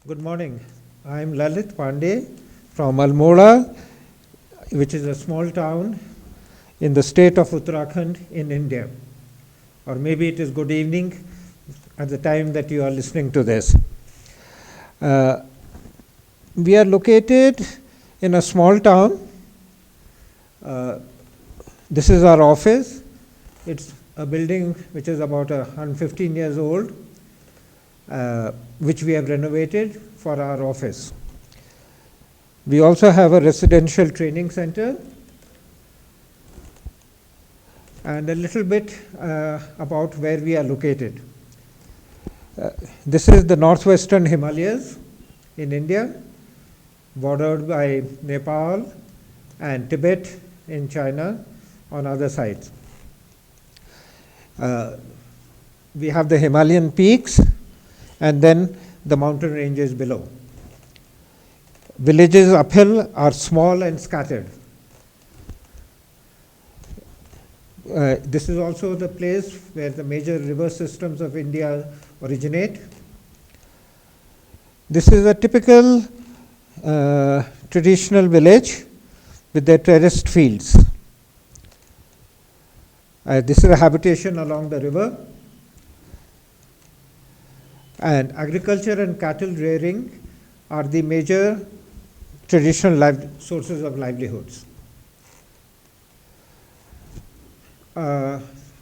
Good morning. I am Lalit Pande from Almora, which is a small town in the state of Uttarakhand in India. Or maybe it is good evening at the time that you are listening to this. We are located in a small town. This is our office. It's a building which is about 115 years old, which we have renovated for our office. We also have a residential training center, and a little bit about where we are located. This is the northwestern Himalayas in India, bordered by Nepal and Tibet in China on other sides. We have the Himalayan peaks and then the mountain ranges below. Villages uphill are small and scattered. This is also the place where the major river systems of India originate. This is a typical traditional village with their terraced fields. This is a habitation along the river. And agriculture and cattle rearing are the major traditional sources of livelihoods.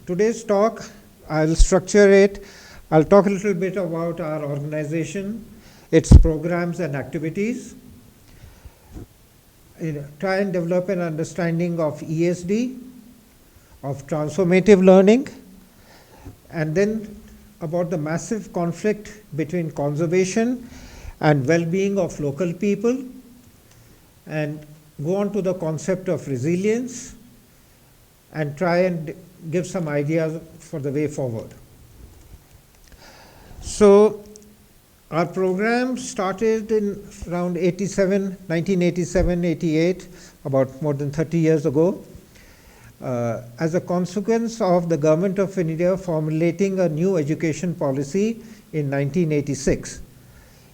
Today's talk, I'll structure it. I'll talk a little bit about our organization, its programs and activities, try and develop an understanding of ESD, of transformative learning, and then about the massive conflict between conservation and well-being of local people, and go on to the concept of resilience and try and give some ideas for the way forward. So our program started in around 1987-88, about more than 30 years ago, as a consequence of the Government of India formulating a new education policy in 1986.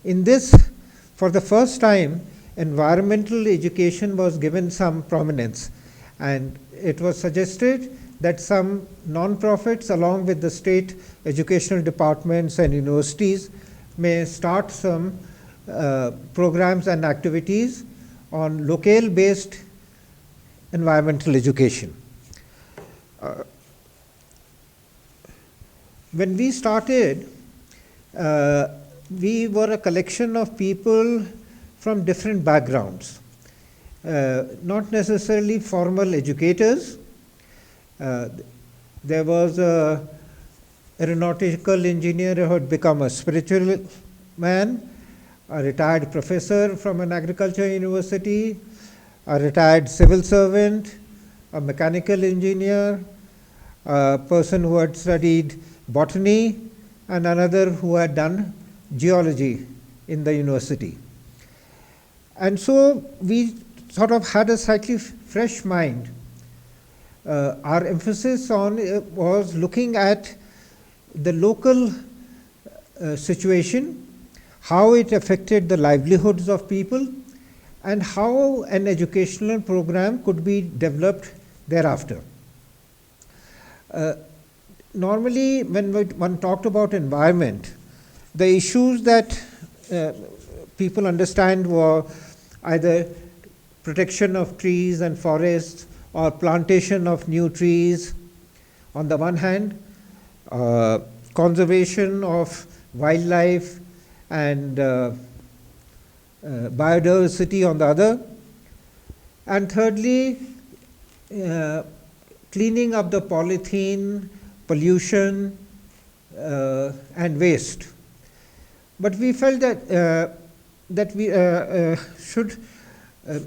In this, for the first time, environmental education was given some prominence, and it was suggested that some non-profits along with the state educational departments and universities may start some programs and activities on locale-based environmental education. When we started, we were a collection of people from different backgrounds, not necessarily formal educators. There was an aeronautical engineer who had become a spiritual man, a retired professor from an agriculture university, a retired civil servant, a mechanical engineer, a person who had studied botany, and another who had done geology in the university. And so we sort of had a slightly fresh mind. Our emphasis was looking at the local situation, how it affected the livelihoods of people, and how an educational program could be developed thereafter. Normally, when one talked about environment, the issues that people understand were either protection of trees and forests or plantation of new trees on the one hand, conservation of wildlife and biodiversity on the other, and thirdly, cleaning up the polythene, pollution, and waste. But we felt that we should,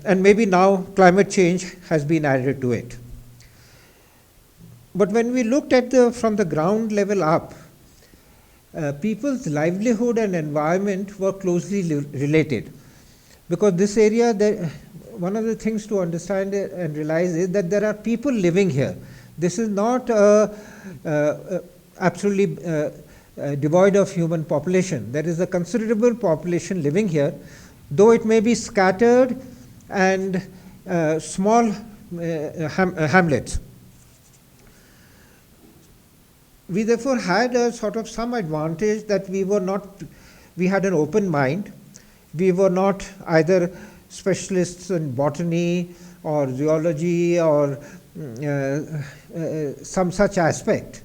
and maybe now climate change has been added to it. But when we looked at from the ground level up, people's livelihood and environment were closely related, because this area, one of the things to understand and realize is that there are people living here. This is not absolutely devoid of human population. There is a considerable population living here, though it may be scattered and small hamlets. We therefore had a sort of some advantage that we had an open mind. We were not either specialists in botany or zoology or some such aspect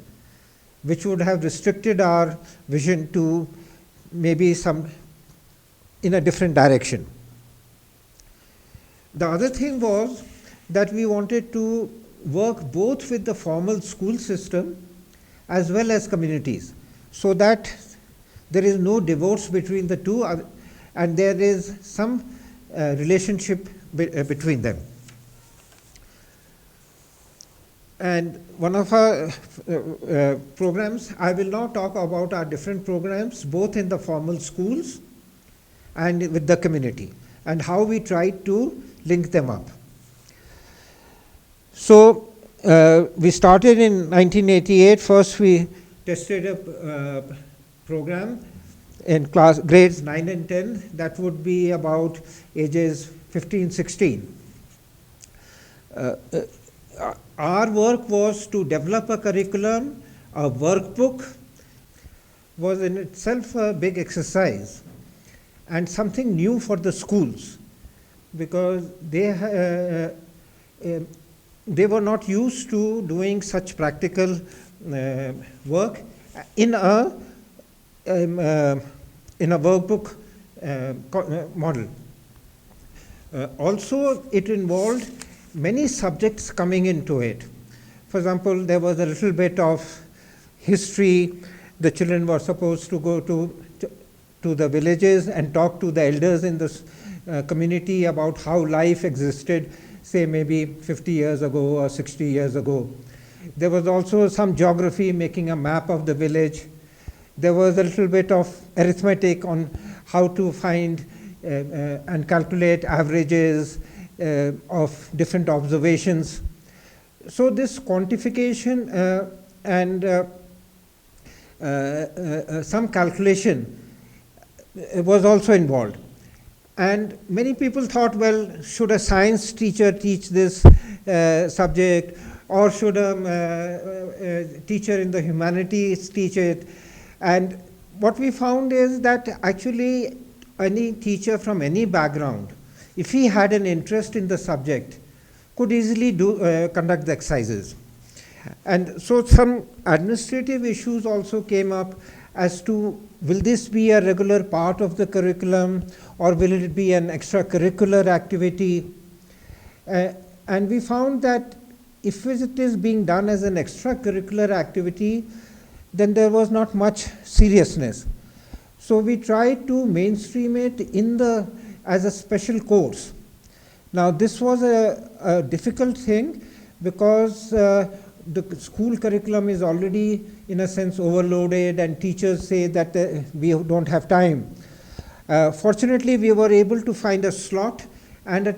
which would have restricted our vision to maybe some in a different direction. The other thing was that we wanted to work both with the formal school system as well as communities, so that there is no divorce between the two and there is some relationship between them. And one of our programs, I will now talk about our different programs, both in the formal schools and with the community, and how we tried to link them up. So we started in 1988. First we tested a program in grades 9 and 10. That would be about ages 15, 16. Our work was to develop a curriculum. A workbook was in itself a big exercise and something new for the schools, because they were not used to doing such practical work in a workbook model. Also, it involved many subjects coming into it. For example, there was a little bit of history. The children were supposed to go to the villages and talk to the elders in the community about how life existed, say maybe 50 years ago or 60 years ago. There was also some geography, making a map of the village. There was a little bit of arithmetic on how to find and calculate averages of different observations. So this quantification and some calculation was also involved. And many people thought, well, should a science teacher teach this subject, or should a teacher in the humanities teach it? And what we found is that actually any teacher from any background, if he had an interest in the subject, could easily conduct the exercises. And so some administrative issues also came up as to, will this be a regular part of the curriculum, or will it be an extracurricular activity? And we found that if it is being done as an extracurricular activity, then there was not much seriousness. So we tried to mainstream it as a special course. Now this was a difficult thing, because the school curriculum is already in a sense overloaded, and teachers say that we don't have time. Fortunately, we were able to find a slot and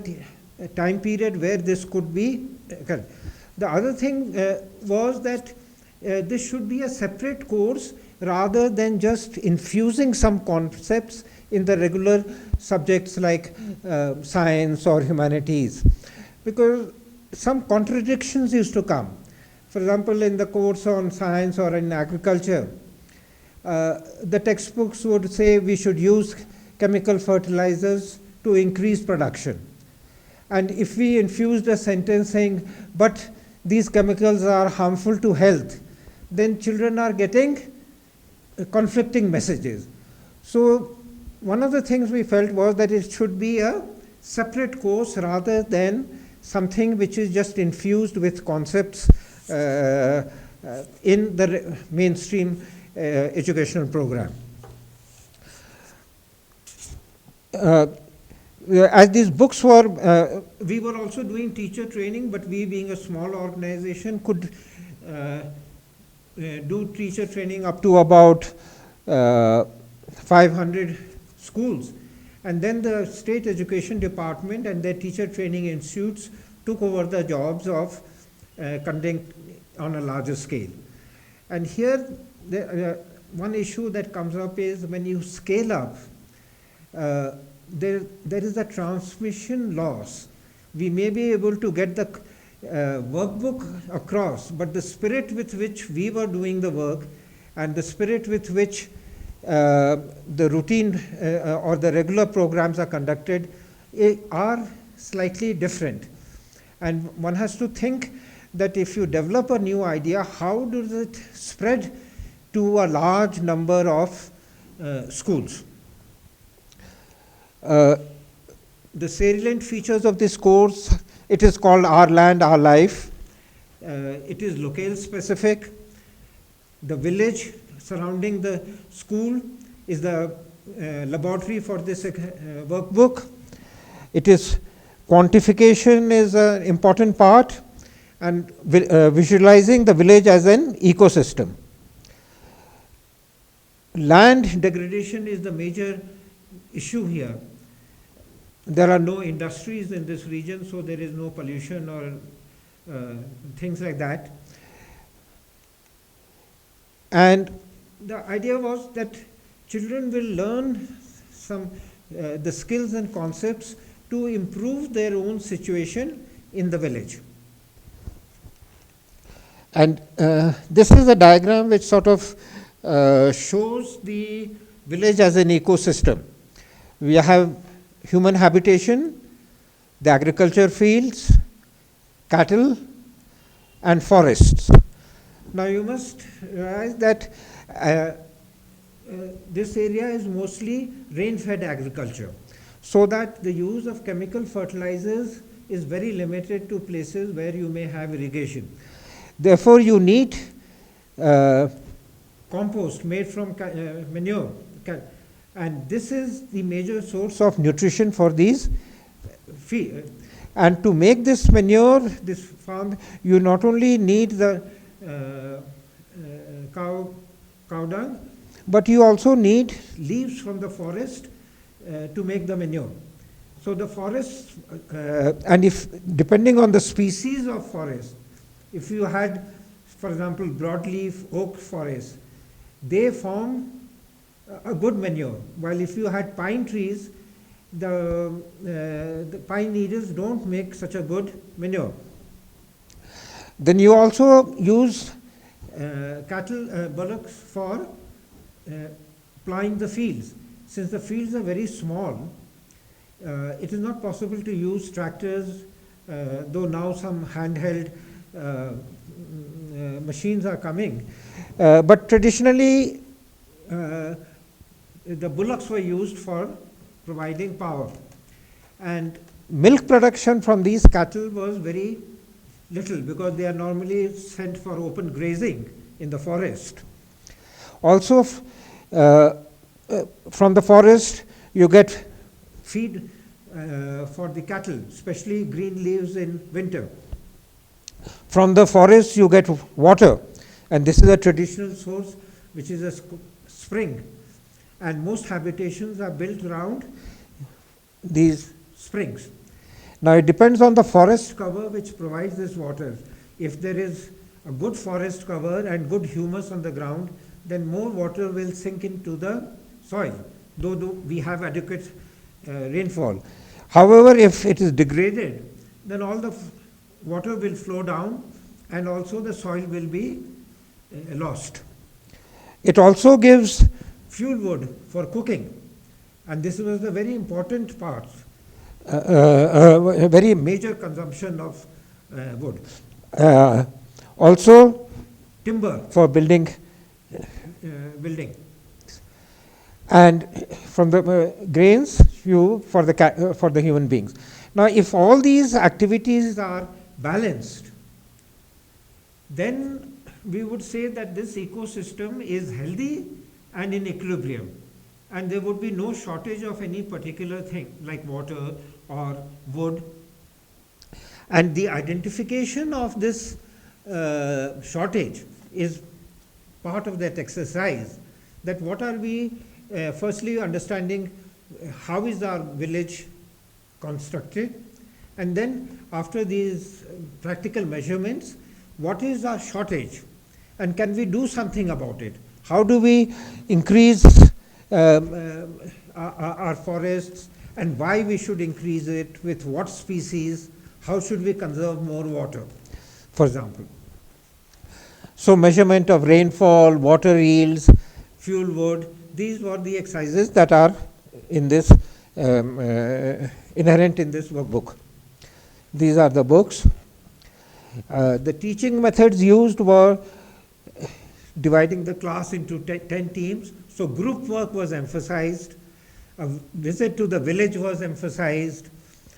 a time period where this could be. The other thing was that this should be a separate course rather than just infusing some concepts in the regular subjects like science or humanities, because some contradictions used to come. For example, in the course on science or in agriculture, the textbooks would say we should use chemical fertilizers to increase production. And if we infused a sentence saying, but these chemicals are harmful to health, then children are getting conflicting messages. So one of the things we felt was that it should be a separate course rather than something which is just infused with concepts in the mainstream educational program. As these books were, we were also doing teacher training, but we, being a small organization, could do teacher training up to about 500 schools. And then the state education department and their teacher training institutes took over the jobs of conducting on a larger scale. And here one issue that comes up is when you scale up, there is a transmission loss. We may be able to get the workbook across, but the spirit with which we were doing the work and the spirit with which the routine or the regular programs are conducted are slightly different. And one has to think that if you develop a new idea, how does it spread to a large number of schools? The salient features of this course, it is called Our Land, Our Life. It is locale specific. The village surrounding the school is the laboratory for this workbook. It is quantification is an important part, and visualizing the village as an ecosystem. Land degradation is the major issue here. There are no industries in this region, so there is no pollution or things like that. And the idea was that children will learn some the skills and concepts to improve their own situation in the village. And this is a diagram which sort of shows the village as an ecosystem. We have human habitation, the agriculture fields, cattle, and forests. Now you must realize that this area is mostly rain-fed agriculture, so that the use of chemical fertilizers is very limited to places where you may have irrigation. Therefore, you need compost made from manure, and this is the major source of nutrition for these fields. And to make this manure, this farm, you not only need the cow dung, but you also need leaves from the forest to make the manure. So the forest, and if depending on the species of forest, if you had, for example, broadleaf oak forest, they form a good manure. While if you had pine trees, the pine needles don't make such a good manure. Then you also use bullocks for ploughing the fields. Since the fields are very small, it is not possible to use tractors, though now some handheld machines are coming. But traditionally, the bullocks were used for providing power. And milk production from these cattle was very little because they are normally sent for open grazing in the forest. Also, from the forest, you get feed for the cattle, especially green leaves in winter. From the forest, you get water, and this is a traditional source, which is a spring. And most habitations are built around these springs. Now, it depends on the forest cover which provides this water. If there is a good forest cover and good humus on the ground, then more water will sink into the soil, though we have adequate rainfall. However, if it is degraded, then all the water will flow down and also the soil will be lost. It also gives fuel wood for cooking, and this was a very important part, a very major consumption of wood. Also timber for building. And from the grains, for the human beings. Now, if all these activities are balanced, then we would say that this ecosystem is healthy and in equilibrium, and there would be no shortage of any particular thing like water or wood. And the identification of this shortage is part of that exercise, that what are we firstly understanding how is our village constructed, and then after these practical measurements, what is our shortage and can we do something about it? How do we increase our forests, and why we should increase it, with what species, how should we conserve more water, for example. So measurement of rainfall, water yields, fuel wood, these were the exercises that are in this inherent in this workbook. These are the books. The teaching methods used were dividing the class into 10 teams. So group work was emphasized. A visit to the village was emphasized.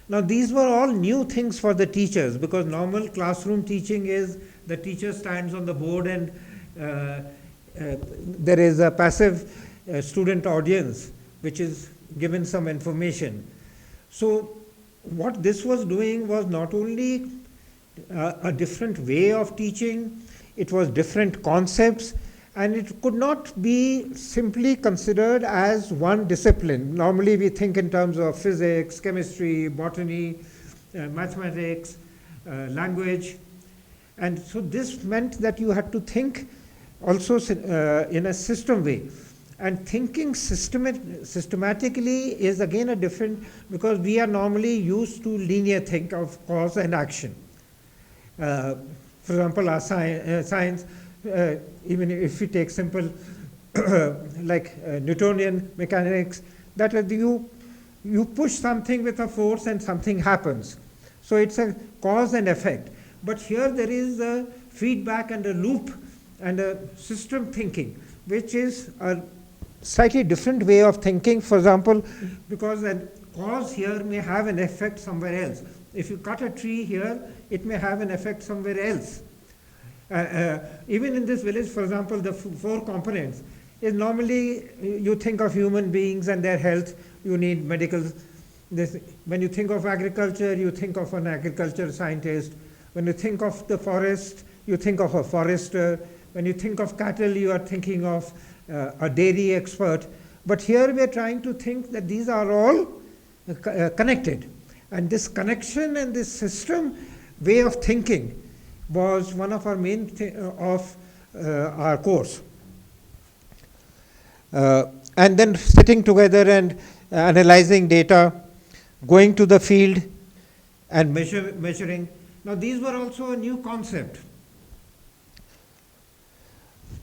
Now these were all new things for the teachers, because normal classroom teaching is the teacher stands on the board and there is a passive student audience which is given some information. So what this was doing was not only a different way of teaching, it was different concepts, and it could not be simply considered as one discipline. Normally we think in terms of physics, chemistry, botany, mathematics, language. And so this meant that you had to think also in a system way. And thinking systematically is again a different, because we are normally used to linear think of cause and action. For example, our science, even if you take simple like Newtonian mechanics, that you push something with a force and something happens. So it's a cause and effect. But here there is a feedback and a loop and a system thinking, which is a slightly different way of thinking. For example, because a cause here may have an effect somewhere else. If you cut a tree here, it may have an effect somewhere else. Even in this village, for example, the 4 components is normally you think of human beings and their health, you need medical. When you think of agriculture, you think of an agriculture scientist. When you think of the forest, you think of a forester. When you think of cattle, you are thinking of a dairy expert. But here we are trying to think that these are all connected. And this connection and this system way of thinking was one of our main of our course. And then sitting together and analyzing data, going to the field and measuring. Now these were also a new concept.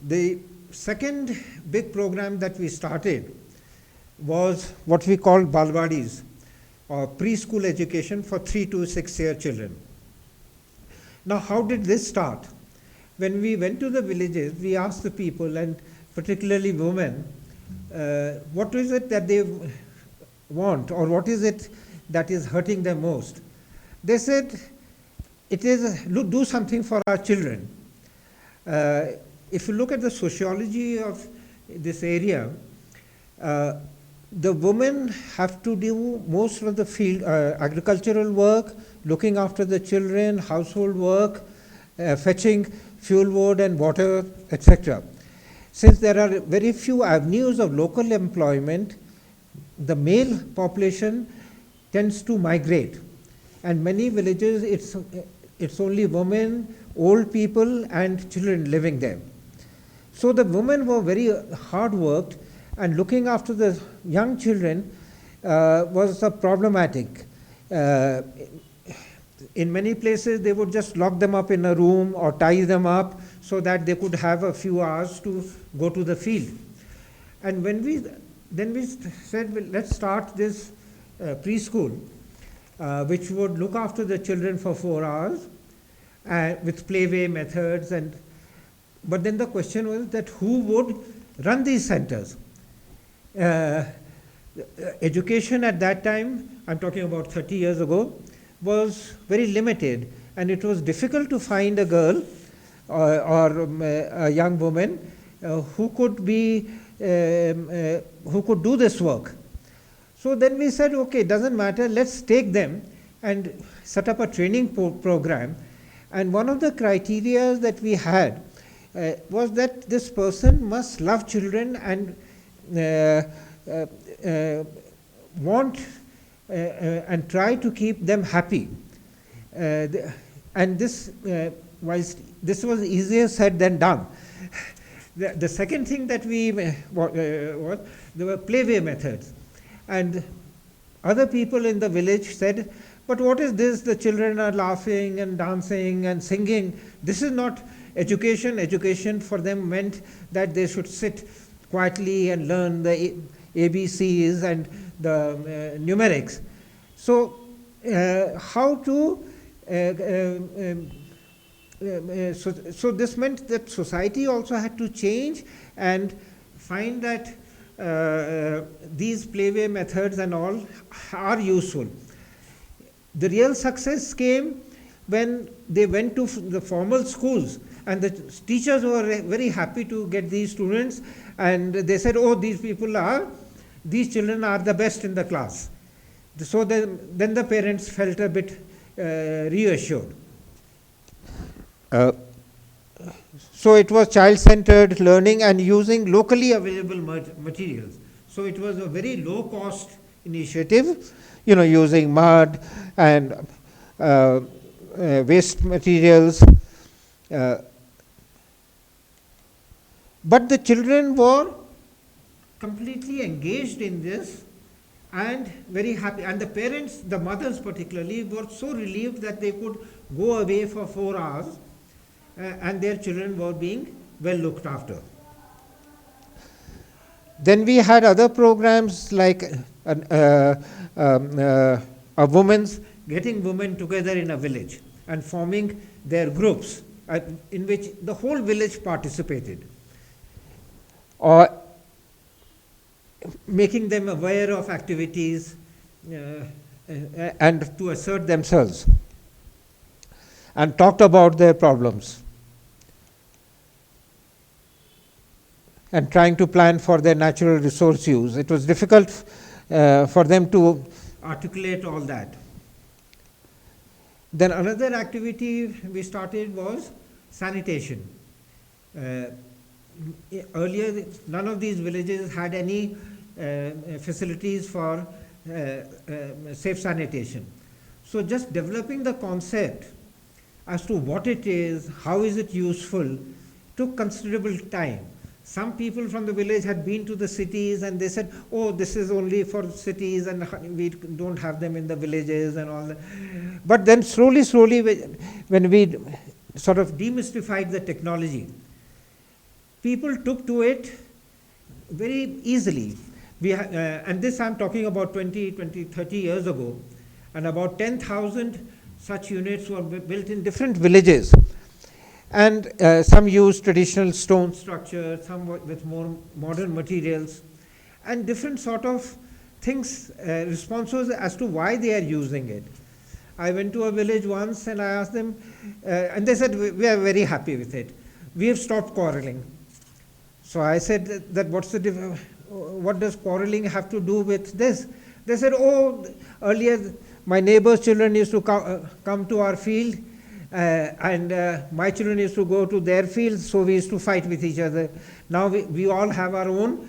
The second big program that we started was what we call Balwadis, or preschool education for 3 to 6 year children. Now how did this start? When we went to the villages, we asked the people, and particularly women, what is it that they want, or what is it that is hurting them most? They said, it is do something for our children. If you look at the sociology of this area, the women have to do most of the field agricultural work, looking after the children, household work, fetching fuel wood and water, etc. Since there are very few avenues of local employment, the male population tends to migrate. And many villages, it's only women, old people, and children living there. So the women were very hard worked, and looking after the young children was problematic. In many places, they would just lock them up in a room or tie them up so that they could have a few hours to go to the field. And then we said, well, let's start this preschool, which would look after the children for 4 hours with playway methods. But then the question was that who would run these centers? Education at that time, I'm talking about 30 years ago, was very limited, and it was difficult to find a girl or a young woman who could do this work. So then we said, okay, doesn't matter, let's take them and set up a training program. And one of the criteria that we had was that this person must love children and want and try to keep them happy. And this was easier said than done. The second thing that we was there were playway methods, and other people in the village said, but what is this? The children are laughing and dancing and singing. This is not education. Education for them meant that they should sit quietly and learn the ABCs and the numerics. So, how to so this meant that society also had to change and find that these playway methods and all are useful. The real success came when they went to the formal schools, and the teachers were very happy to get these students, and they said, oh, these children are the best in the class. So then the parents felt a bit reassured. So it was child-centered learning and using locally available materials. So it was a very low-cost initiative, using mud and waste materials. But the children were completely engaged in this and very happy. And the parents, the mothers particularly, were so relieved that they could go away for 4 hours and their children were being well looked after. Then we had other programs like getting women together in a village and forming their groups in which the whole village participated, or making them aware of activities and to assert themselves, and talked about their problems and trying to plan for their natural resource use. It was difficult for them to articulate all that. Then another activity we started was sanitation. Earlier, none of these villages had any facilities for safe sanitation. So just developing the concept as to what it is, how is it useful, took considerable time. Some people from the village had been to the cities and they said, oh, this is only for cities and we don't have them in the villages and all that. But then slowly, when we sort of demystified the technology, people took to it very easily. And this I'm talking about 30 years ago. And about 10,000 such units were built in different villages. And some used traditional stone structures, some with more modern materials, and different sort of things, responses as to why they are using it. I went to a village once and I asked them, and they said, we are very happy with it. We have stopped quarreling. So I said that what does quarreling have to do with this? They said, oh, earlier my neighbor's children used to come to our field, and my children used to go to their fields, so we used to fight with each other. Now we all have our own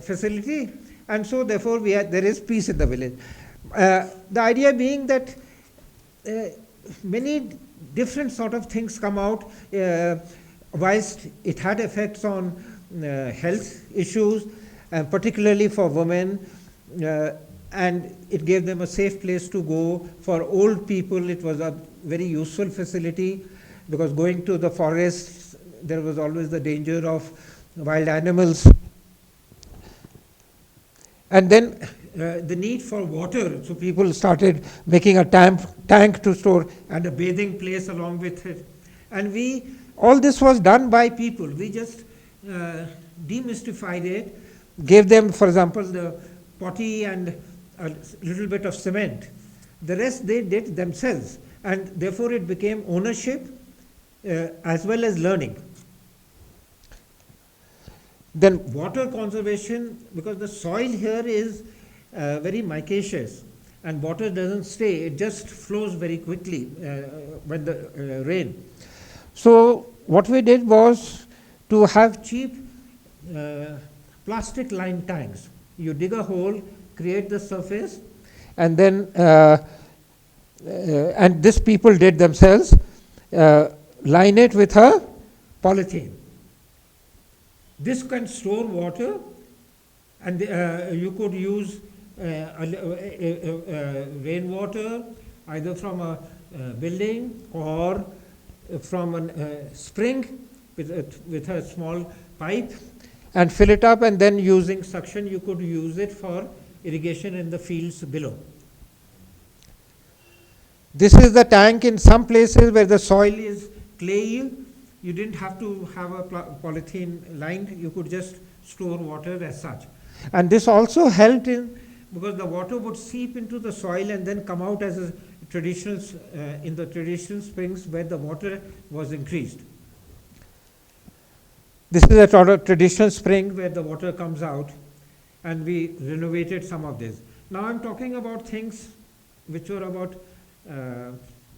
facility, and so therefore there is peace in the village. The idea being that many different sort of things come out, whilst it had effects on health issues, particularly for women, and it gave them a safe place to go. For old people, it was a very useful facility, because going to the forests, there was always the danger of wild animals. And then the need for water, so people started making a tank to store and a bathing place along with it. And all this was done by people. We just demystified it, gave them, for example, the potty and a little bit of cement. The rest they did themselves, and therefore it became ownership as well as learning. Then water conservation, because the soil here is very micaceous and water doesn't stay, it just flows very quickly when the rain. So what we did was to have cheap plastic lined tanks. You dig a hole, create the surface, and then and this people did themselves, line it with a polythene, This can store water, and you could use rainwater either from a building or from a spring with a small pipe, and fill it up, and then using suction you could use it for irrigation in the fields below. This is the tank. In some places where the soil is clayey, you didn't have to have a polythene lined, you could just store water as such. And this also helped in, because the water would seep into the soil and then come out as a traditional in the traditional springs where the water was increased. This is a traditional spring where the water comes out, and we renovated some of this. Now I'm talking about things which were about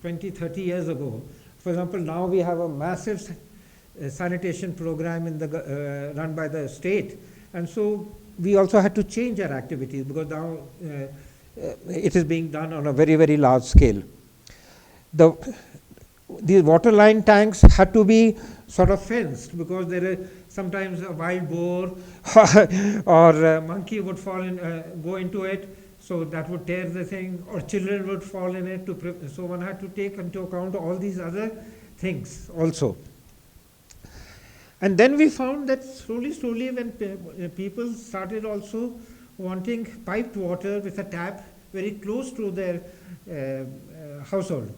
20, 30 years ago. For example, now we have a massive sanitation program run by the state, and so we also had to change our activities because now it is being done on a very, very large scale. These water line tanks had to be sort of fenced because there is sometimes a wild boar or a monkey would go into it, so that would tear the thing, or children would fall in it. So one had to take into account all these other things also. And then we found that slowly when people started also wanting piped water with a tap very close to their household.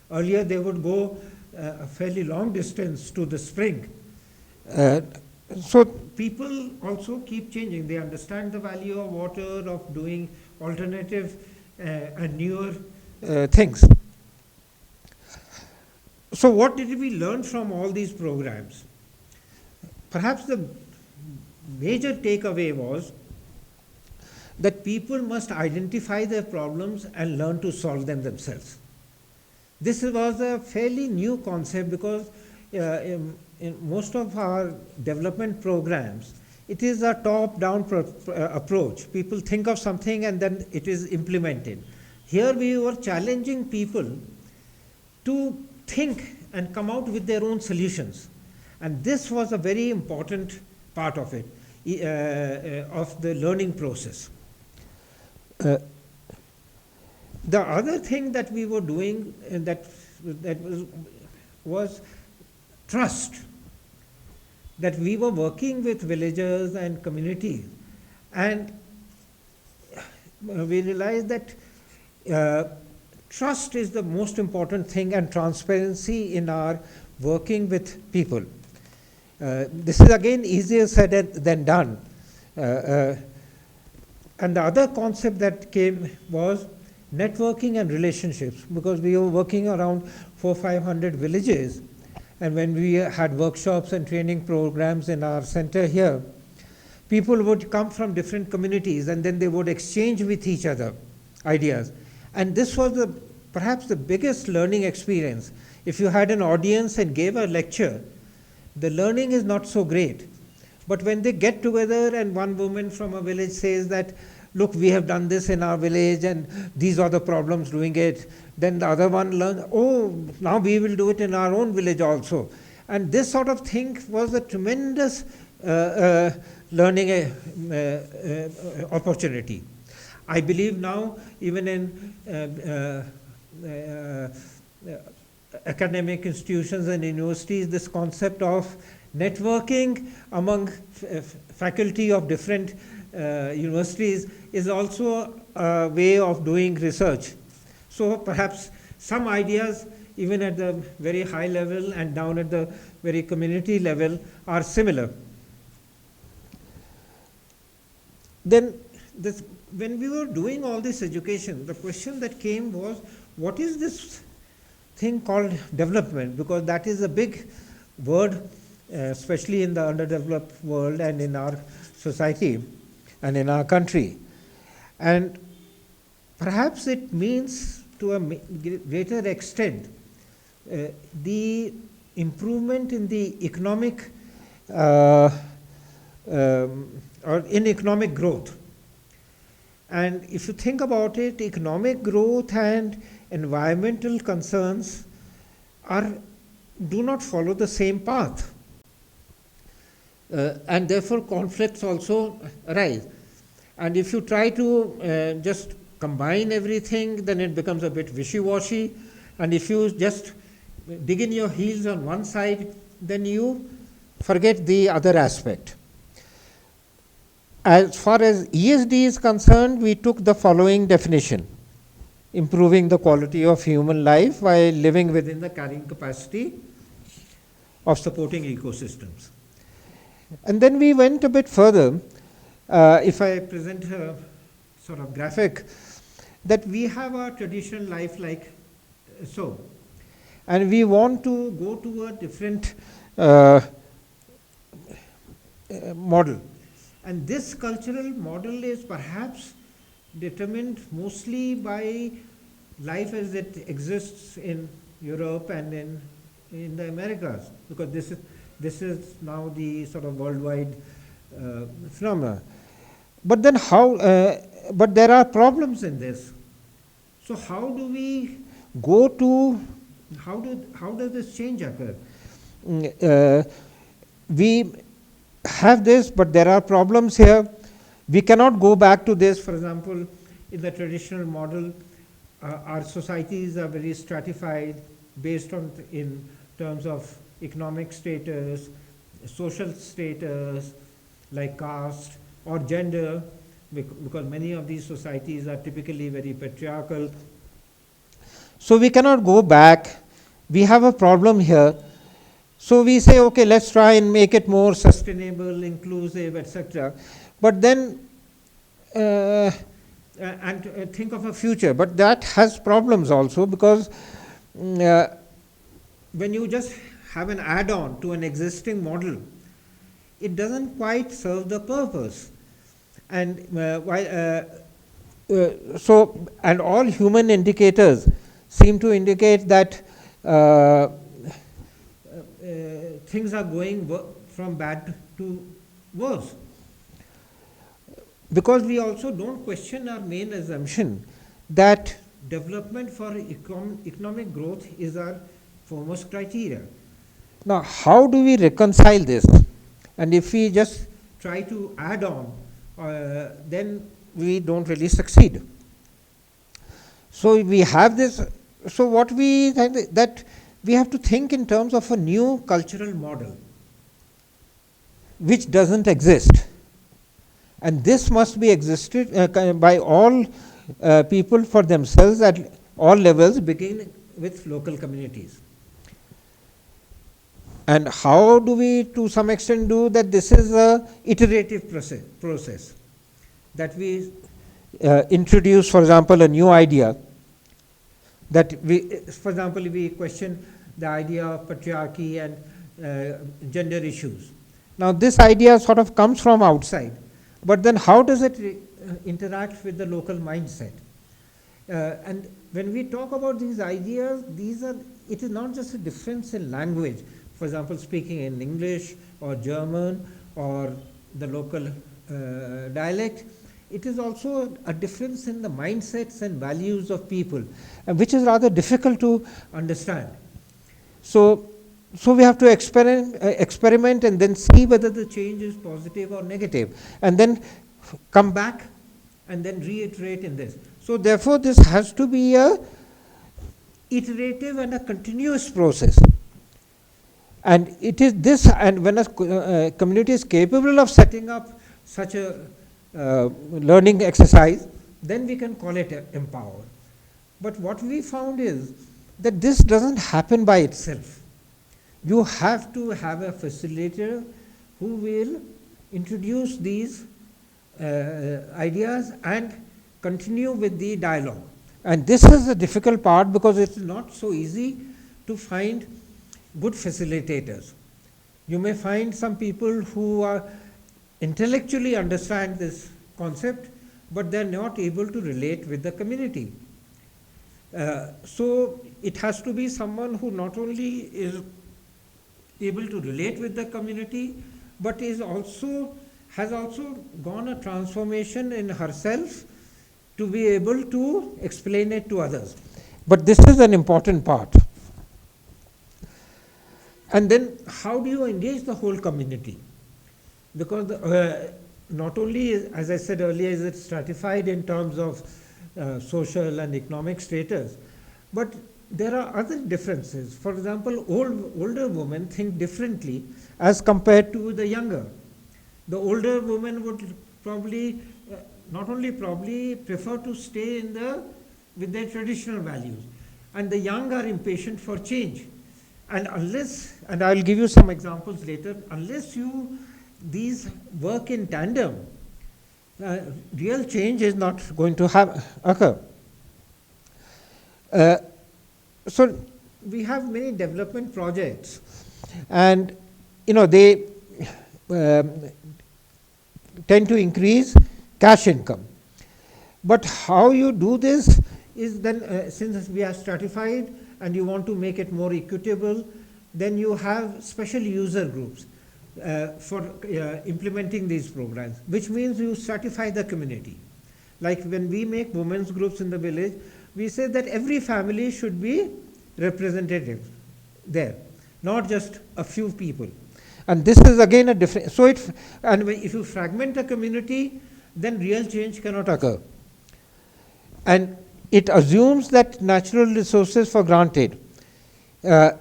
Earlier they would go a fairly long distance to the spring. So people also keep changing. They understand the value of water, of doing alternative and newer things. So what did we learn from all these programs? Perhaps the major takeaway was that people must identify their problems and learn to solve them themselves. This was a fairly new concept because in most of our development programs, it is a top-down approach. People think of something and then it is implemented. Here we were challenging people to think and come out with their own solutions. And this was a very important part of it, of the learning process. The other thing that we were doing that was trust. That we were working with villagers and communities, and we realized that trust is the most important thing, and transparency in our working with people. This is again easier said than done. And the other concept that came was networking and relationships, because we were working around 400-500 villages. And when we had workshops and training programs in our center here, people would come from different communities and then they would exchange with each other ideas. And this was perhaps the biggest learning experience. If you had an audience and gave a lecture, the learning is not so great. But when they get together and one woman from a village says that, look, we have done this in our village and these are the problems doing it. Then the other one learns, oh, now we will do it in our own village also. And this sort of thing was a tremendous learning opportunity. I believe now, even in academic institutions and universities, this concept of networking among faculty of different universities is also a way of doing research. So perhaps some ideas, even at the very high level and down at the very community level, are similar. Then when we were doing all this education, the question that came was, what is this thing called development? Because that is a big word, especially in the underdeveloped world and in our society and in our country. And perhaps it means to a greater extent the improvement in the economic or in economic growth. And if you think about it, economic growth and environmental concerns do not follow the same path. and therefore conflicts also arise. And if you try to just combine everything, then it becomes a bit wishy-washy. And if you just dig in your heels on one side, then you forget the other aspect. As far as ESD is concerned, we took the following definition: improving the quality of human life while living within the carrying capacity of supporting ecosystems. And then we went a bit further. If I present a sort of graphic, that we have our traditional life like so, and we want to go to a different model. And this cultural model is perhaps determined mostly by life as it exists in Europe and in the Americas, because this is now the sort of worldwide phenomena. But then but there are problems in this. So how do we go to, how does this change occur? We have this, but there are problems here. We cannot go back to this. For example, in the traditional model, our societies are very stratified based on in terms of economic status, social status, like caste or gender, because many of these societies are typically very patriarchal. So we cannot go back. We have a problem here. So we say, okay, let's try and make it more sustainable, inclusive, etc. But then, and think of a future. But that has problems also, because when you just have an add-on to an existing model, it doesn't quite serve the purpose. And and all human indicators seem to indicate that things are going from bad to worse. Because we also don't question our main assumption that development for economic growth is our foremost criteria. Now, how do we reconcile this? And if we just try to add on, then we don't really succeed. So we have this. So what we think that we have to think in terms of a new cultural model, which doesn't exist, and this must be existed by all people for themselves at all levels, beginning with local communities. And how do we, to some extent, do that? This is a iterative process that we introduce, for example, a new idea. That we, for example, we question the idea of patriarchy and gender issues. Now, this idea sort of comes from outside, but then how does it interact with the local mindset? And when we talk about these ideas, it is not just a difference in language. For example, speaking in English or German or the local dialect, it is also a difference in the mindsets and values of people, which is rather difficult to understand. So we have to experiment and then see whether the change is positive or negative, and then come back and then reiterate in this. So therefore, this has to be a iterative and a continuous process. And it is this, and when a community is capable of setting up such a learning exercise, then we can call it empower. But what we found is that this doesn't happen by itself. You have to have a facilitator who will introduce these ideas and continue with the dialogue. And this is a difficult part, because it's not so easy to find good facilitators. You may find some people who are intellectually understand this concept, but they're not able to relate with the community. So it has to be someone who not only is able to relate with the community, but has also gone a transformation in herself to be able to explain it to others. But this is an important part. And then how do you engage the whole community? because not only, as I said earlier, is it stratified in terms of social and economic status, but there are other differences. For example, older women think differently as compared to the younger. The older woman would probably, not only probably, prefer to stay with their traditional values, and the young are impatient for change. And and I'll give you some examples later, unless these work in tandem, real change is not going to occur. So we have many development projects, and they tend to increase cash income. But how you do this is then, since we are stratified and you want to make it more equitable, then you have special user groups for implementing these programs, which means you stratify the community. Like when we make women's groups in the village, we say that every family should be representative there, not just a few people. And this is again a different, and if you fragment a community, then real change cannot occur. And it assumes that natural resources for granted, and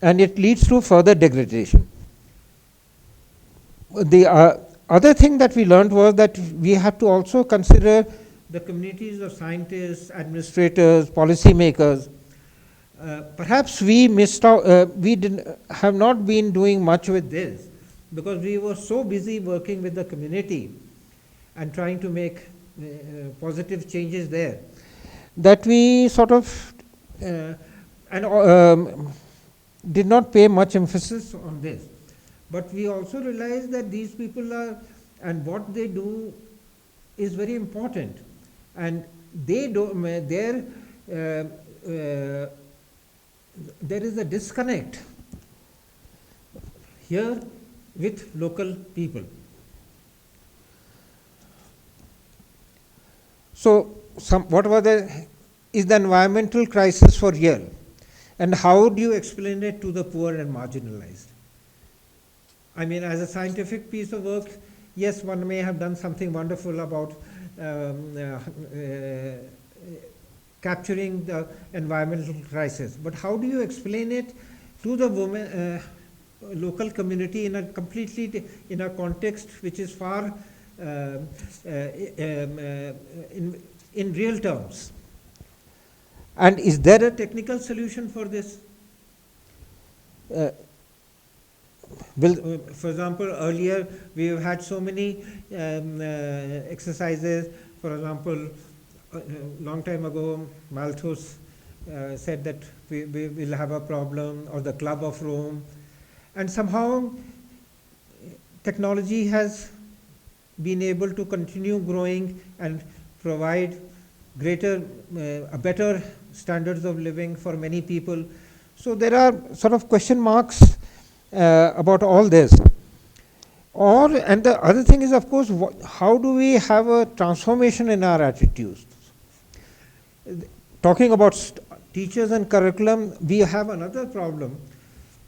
it leads to further degradation. The other thing that we learned was that we have to also consider the communities of scientists, administrators, policymakers. Perhaps we missed out, have not been doing much with this because we were so busy working with the community and trying to make positive changes there, that we sort of did not pay much emphasis on this. But we also realized that these people are, and what they do is very important, and they don't, there is a disconnect here with local people. So, is the environmental crisis for real? And how do you explain it to the poor and marginalized? I mean, as a scientific piece of work, yes, one may have done something wonderful about capturing the environmental crisis, but how do you explain it to the local community in a context which is far in real terms? And is there a technical solution for this? For example, earlier we have had so many exercises. For example, a long time ago, Malthus said that we will have a problem, or the Club of Rome, and somehow technology has been able to continue growing and provide better standards of living for many people. So there are sort of question marks about all this. And the other thing is, of course, how do we have a transformation in our attitudes? Talking about teachers and curriculum, we have another problem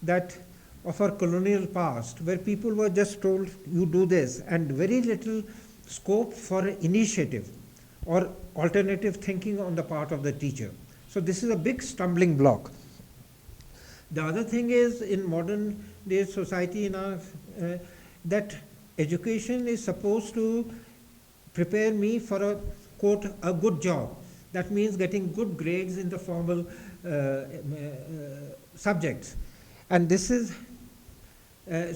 that of our colonial past, where people were just told, you do this, and very little scope for initiative or alternative thinking on the part of the teacher. So this is a big stumbling block. The other thing is, in modern day society, that education is supposed to prepare me for a, quote, a good job. That means getting good grades in the formal subjects. And this is,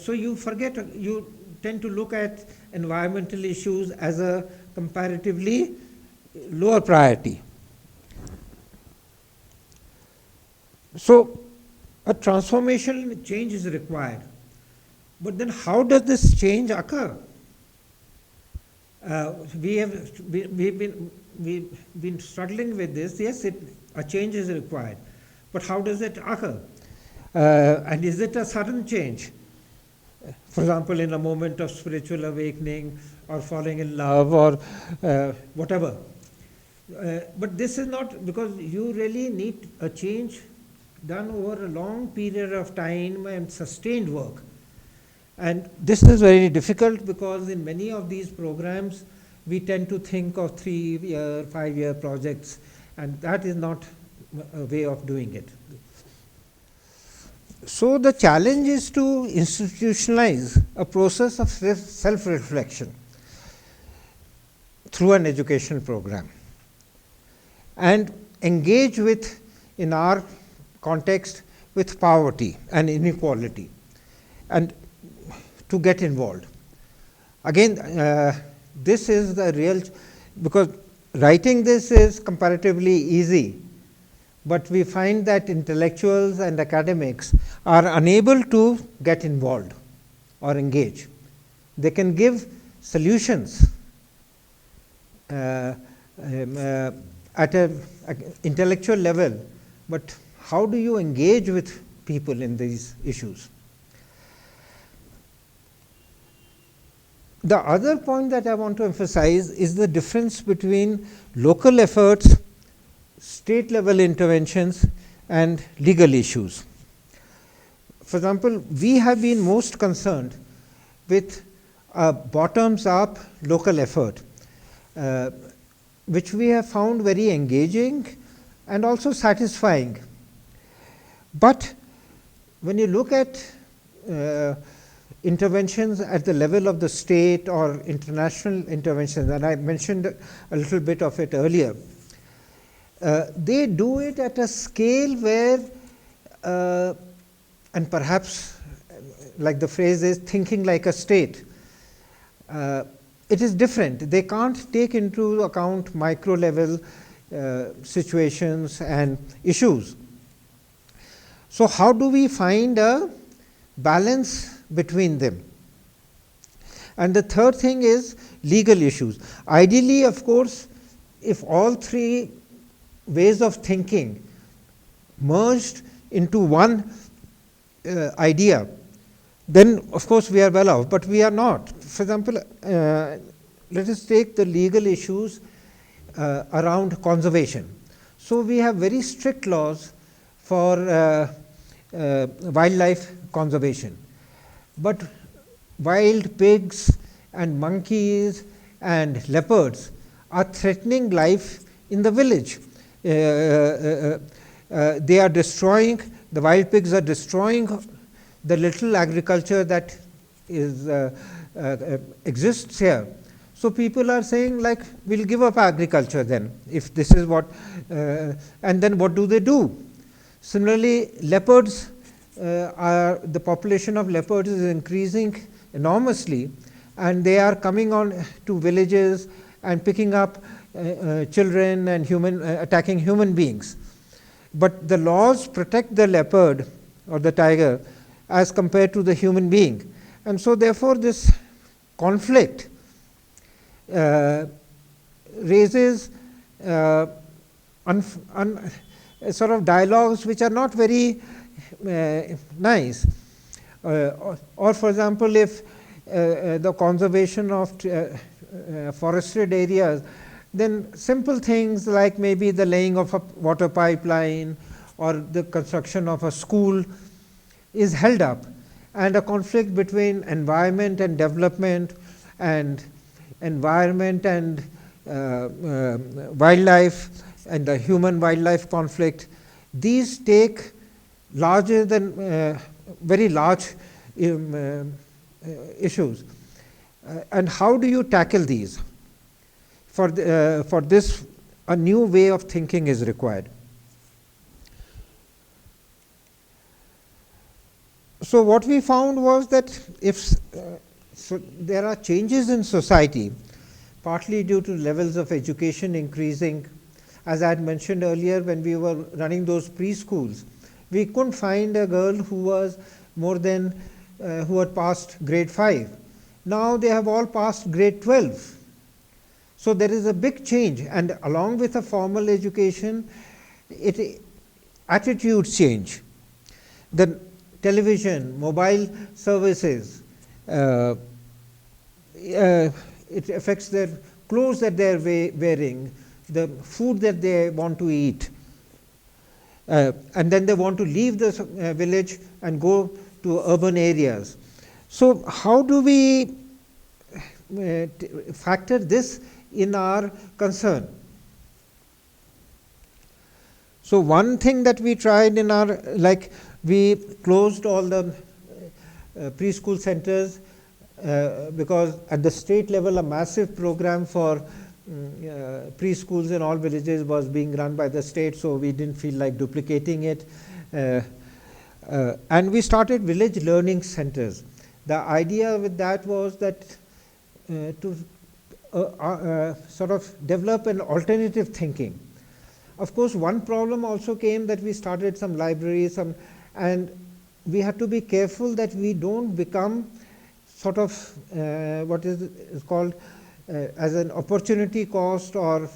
so you tend to look at environmental issues as a comparatively lower priority. So a transformational change is required. But then how does this change occur? We've been struggling with this. Yes, a change is required. But how does it occur? And is it a sudden change? For example, in a moment of spiritual awakening or falling in love or whatever. But this is not, because you really need a change done over a long period of time and sustained work. And this is very difficult because in many of these programs, we tend to think of 3-year, 5-year projects, and that is not a way of doing it. So the challenge is to institutionalize a process of self-reflection through an education program and engage with, in our context, with poverty and inequality, and to get involved. Again, this is the real, because writing this is comparatively easy, but we find that intellectuals and academics are unable to get involved or engage. They can give solutions at an intellectual level, but how do you engage with people in these issues? The other point that I want to emphasize is the difference between local efforts, state level interventions, and legal issues. For example, we have been most concerned with a bottoms up local effort, which we have found very engaging and also satisfying. But when you look at interventions at the level of the state or international interventions, and I mentioned a little bit of it earlier, they do it at a scale where, and perhaps like the phrase is thinking like a state, it is different. They can't take into account micro level situations and issues. So how do we find a balance between them? And the third thing is legal issues. Ideally, of course, if all three ways of thinking merged into one idea, then of course we are well off, but we are not. For example, let us take the legal issues around conservation. So we have very strict laws for wildlife conservation. But wild pigs and monkeys and leopards are threatening life in the village. They are destroying, the wild pigs are destroying the little agriculture that is exists here. So people are saying, like, we'll give up agriculture then, if this is what, and then what do? Similarly, leopards, the population of leopards is increasing enormously, and they are coming on to villages and picking up children and attacking human beings. But the laws protect the leopard or the tiger as compared to the human being. And so therefore this conflict raises sort of dialogues which are not very nice. Or for example, if the conservation of forested areas, then simple things like maybe the laying of a water pipeline or the construction of a school is held up, and a conflict between environment and development and environment and wildlife and the human wildlife conflict, these take larger than very large issues. And how do you tackle these? For this, a new way of thinking is required. So what we found was that if there are changes in society, partly due to levels of education increasing. As I had mentioned earlier, when we were running those preschools, we couldn't find a girl who was more than who had passed grade 5. Now they have all passed grade 12. So there is a big change, and along with a formal education, attitudes change. The television, mobile services, it affects their clothes that they are wearing, the food that they want to eat, and then they want to leave the village and go to urban areas. So how do we factor this in our concern? So one thing that we tried in our, like we closed all the preschool centers because at the state level a massive program for preschools in all villages was being run by the state, so we didn't feel like duplicating it. And we started village learning centers. The idea with that was that to sort of develop an alternative thinking. Of course, one problem also came that we started some libraries, and we had to be careful that we don't become sort of what is called as an opportunity cost or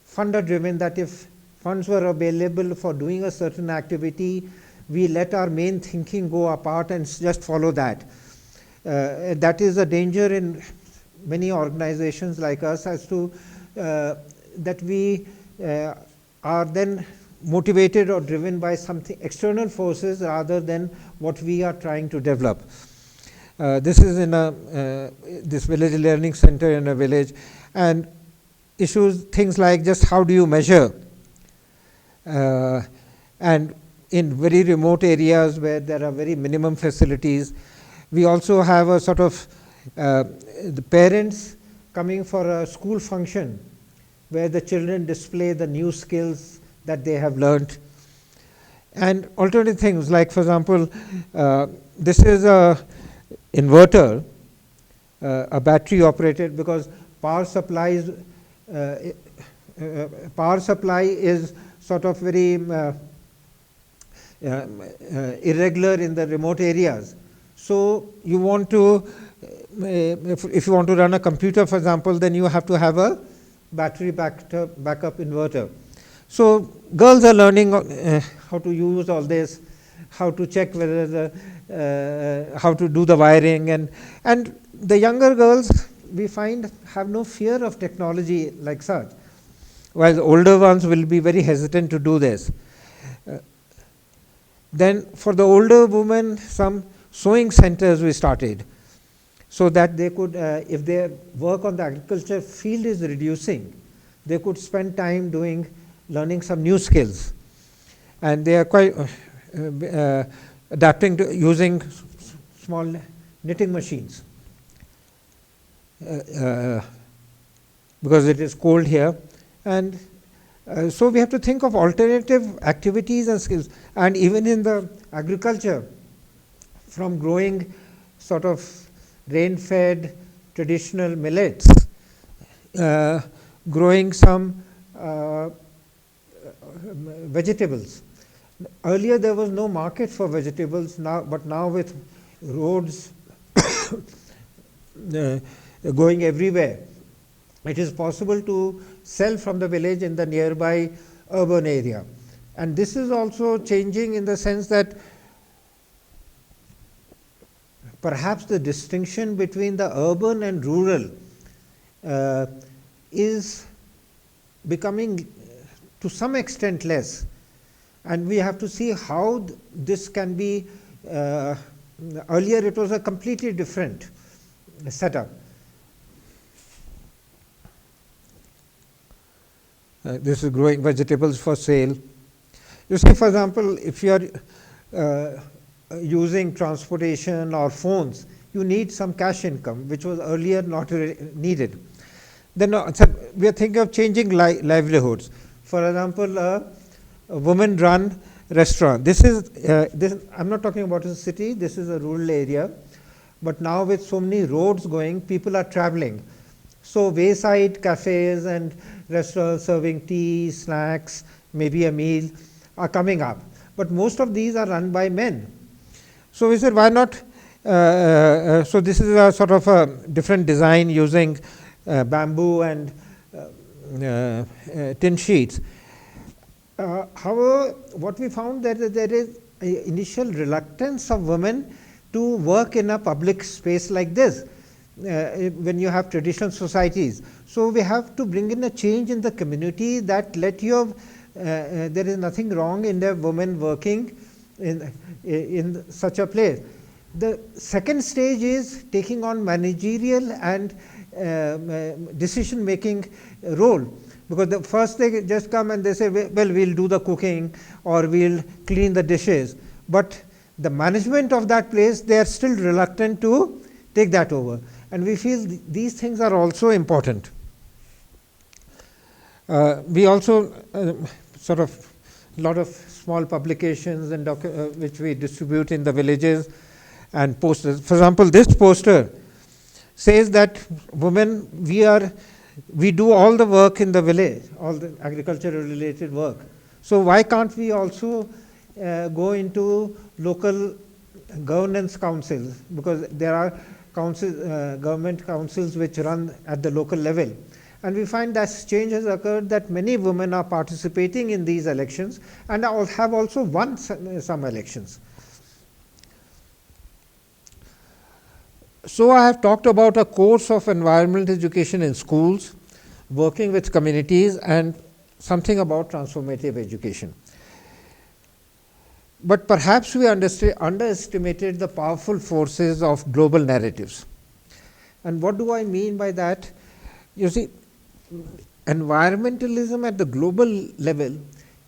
funder driven, that if funds were available for doing a certain activity, we let our main thinking go apart and just follow that. That is a danger in many organizations like us, as to that we are then motivated or driven by something external forces rather than what we are trying to develop. This is in a this village learning center in a village, and issues things like just how do you measure, and in very remote areas where there are very minimum facilities. We also have a sort of the parents coming for a school function where the children display the new skills that they have learned, and alternative things like, for example, this is a inverter, a battery operated, because power supply is sort of very irregular in the remote areas. So you want to, if you want to run a computer, for example, then you have to have a battery backup inverter. So girls are learning how to use all this, how to check whether the how to do the wiring, and the younger girls, we find, have no fear of technology like such, while the older ones will be very hesitant to do this. Then for the older women, some sewing centers we started, so that they could, if their work on the agriculture field is reducing, they could spend time learning some new skills, and they are quite adapting to using small knitting machines because it is cold here, and so we have to think of alternative activities and skills. And even in the agriculture, from growing sort of rain-fed traditional millets, growing some vegetables. Earlier there was no market for vegetables, but now with roads going everywhere, it is possible to sell from the village in the nearby urban area. And this is also changing in the sense that perhaps the distinction between the urban and rural is becoming to some extent less, and we have to see how this can be. Earlier it was a completely different setup. This is growing vegetables for sale. You see, for example, if you are using transportation or phones, you need some cash income, which was earlier not needed. Then we are thinking of changing livelihoods. For example, a woman-run restaurant. This is I'm not talking about a city. This is a rural area, but now with so many roads going, people are traveling. So wayside cafes and restaurants serving tea, snacks, maybe a meal are coming up. But most of these are run by men. So we said, why not? So this is a sort of a different design using bamboo and tin sheets. However, what we found that there is an initial reluctance of women to work in a public space like this when you have traditional societies. So we have to bring in a change in the community that there is nothing wrong in the women working in such a place. The second stage is taking on managerial and decision making role, because the first they just come and they say, well, we'll do the cooking or we'll clean the dishes, but the management of that place, they are still reluctant to take that over, and we feel these things are also important. We also sort of lot of small publications and which we distribute in the villages and posters. For example, this poster says that women, we do all the work in the village, all the agricultural related work. So why can't we also go into local governance councils, because there are government councils which run at the local level. And we find that change has occurred, that many women are participating in these elections and have also won some elections. So I have talked about a course of environmental education in schools, working with communities, and something about transformative education. But perhaps we underestimated the powerful forces of global narratives. And what do I mean by that? You see, environmentalism at the global level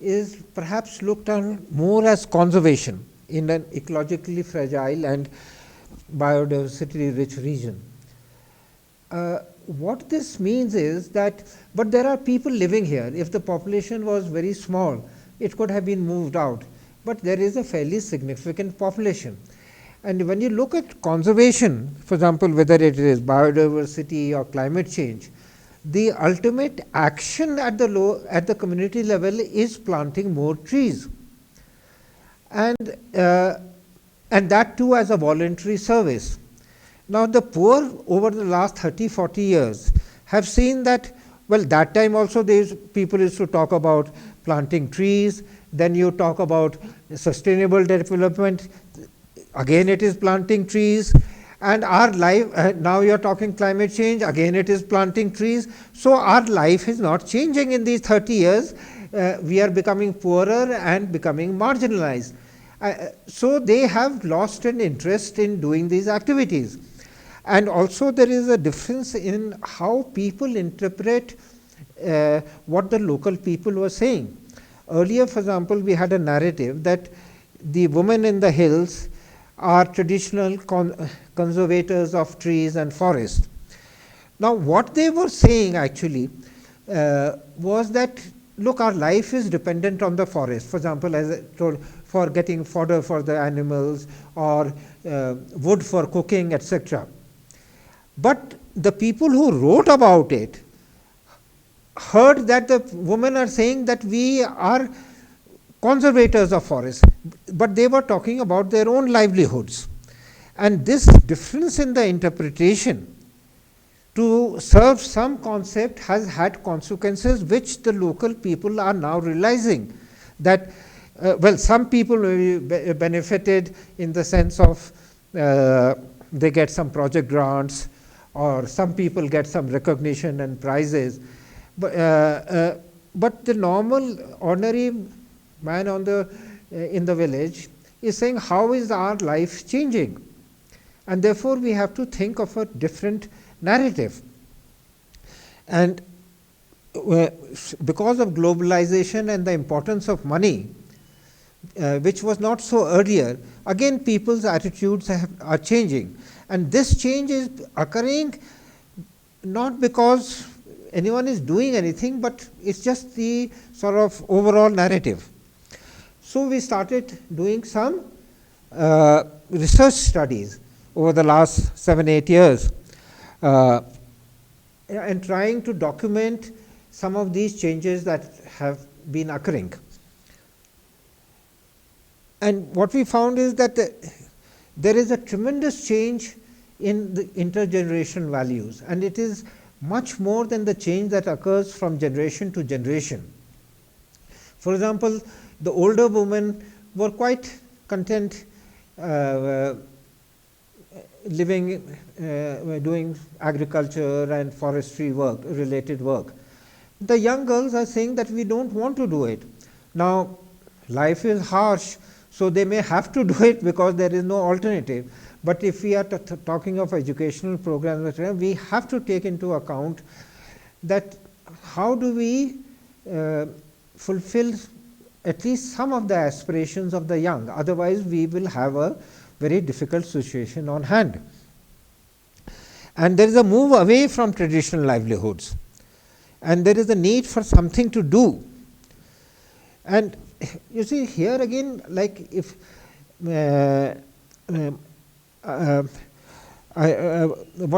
is perhaps looked on more as conservation in an ecologically fragile and biodiversity rich region. What this means is that, but there are people living here. If the population was very small, it could have been moved out, but there is a fairly significant population. And when you look at conservation, for example, whether it is biodiversity or climate change, the ultimate action at the community level is planting more trees, and that too as a voluntary service. Now, the poor over the last 30-40 years have seen that, well, that time also people used to talk about planting trees, then you talk about sustainable development, again it is planting trees, and our life, now you are talking climate change, again it is planting trees. So our life is not changing in these 30 years. We are becoming poorer and becoming marginalized. So they have lost an interest in doing these activities. And also there is a difference in how people interpret what the local people were saying. Earlier, for example, we had a narrative that the women in the hills are traditional conservators of trees and forests. Now, what they were saying actually was that, look, our life is dependent on the forest. For example, as I told, for getting fodder for the animals or wood for cooking, etc. But the people who wrote about it heard that the women are saying that we are conservators of forests, but they were talking about their own livelihoods. And this difference in the interpretation to serve some concept has had consequences which the local people are now realizing that, well, some people benefited in the sense of they get some project grants, or some people get some recognition and prizes. But the normal, ordinary man in the village is saying, how is our life changing? And therefore, we have to think of a different narrative. And because of globalization and the importance of money, which was not so earlier, again people's attitudes are changing. And this change is occurring not because anyone is doing anything, but it's just the sort of overall narrative. So we started doing some research studies over the last 7-8 years and trying to document some of these changes that have been occurring. And what we found is that there is a tremendous change in the intergenerational values, and it is much more than the change that occurs from generation to generation. For example, the older women were quite content living, doing agriculture and forestry work, related work. The young girls are saying that we don't want to do it. Now, life is harsh, so they may have to do it because there is no alternative. But if we are talking of educational programs, we have to take into account that how do we fulfill at least some of the aspirations of the young. Otherwise, we will have a very difficult situation on hand. And there is a move away from traditional livelihoods, and there is a need for something to do. And you see, here again, like if what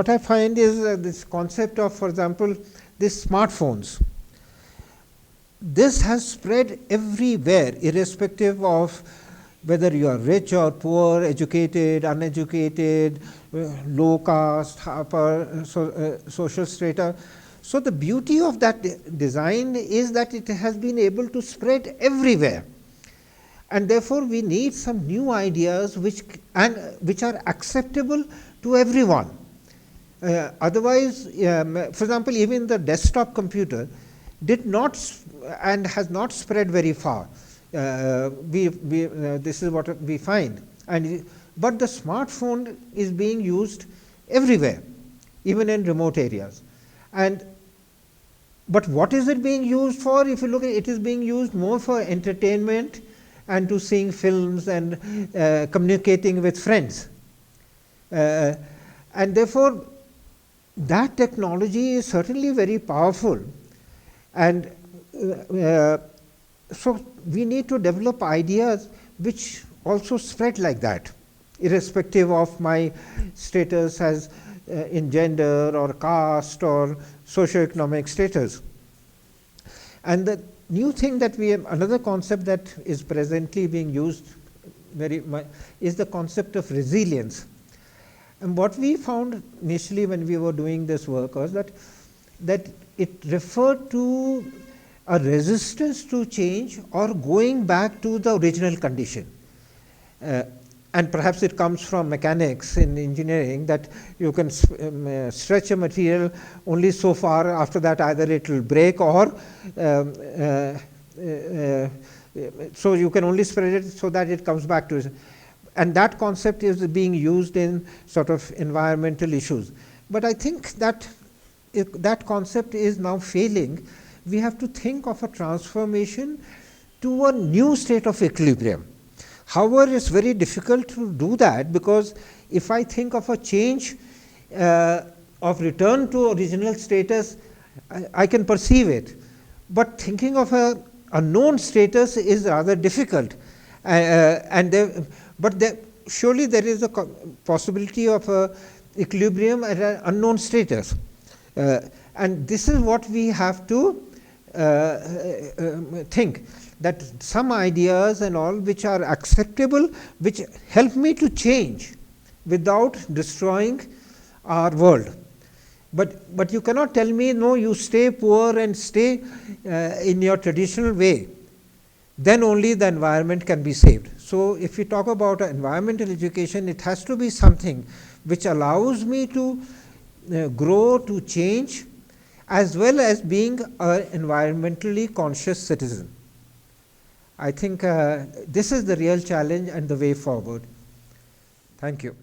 I find is this concept of, for example, these smartphones. This has spread everywhere, irrespective of whether you are rich or poor, educated, uneducated, low caste, upper social strata. So the beauty of that design is that it has been able to spread everywhere. And therefore, we need some new ideas which are acceptable to everyone. Otherwise, for example, even the desktop computer did not and has not spread very far. This is what we find. But the smartphone is being used everywhere, even in remote areas. But what is it being used for? If you look at it, it is being used more for entertainment and to seeing films and communicating with friends. And therefore, that technology is certainly very powerful. And so we need to develop ideas which also spread like that, irrespective of my status as in gender or caste or socioeconomic status. And the new thing that we have, another concept that is presently being used very much is the concept of resilience. And what we found initially when we were doing this work was that it referred to a resistance to change or going back to the original condition. And perhaps it comes from mechanics in engineering, that you can stretch a material only so far. After that, either it will break or so you can only spread it so that it comes back to it. And that concept is being used in sort of environmental issues. But I think that that concept is now failing. We have to think of a transformation to a new state of equilibrium. However, it's very difficult to do that, because if I think of a change of return to original status, I can perceive it. But thinking of a unknown status is rather difficult. Surely there is a possibility of equilibrium at an unknown status. And this is what we have to think, that some ideas and all which are acceptable, which help me to change without destroying our world. But you cannot tell me, no, you stay poor and stay in your traditional way. Then only the environment can be saved. So if we talk about environmental education, it has to be something which allows me to grow, to change, as well as being an environmentally conscious citizen. I think this is the real challenge and the way forward. Thank you.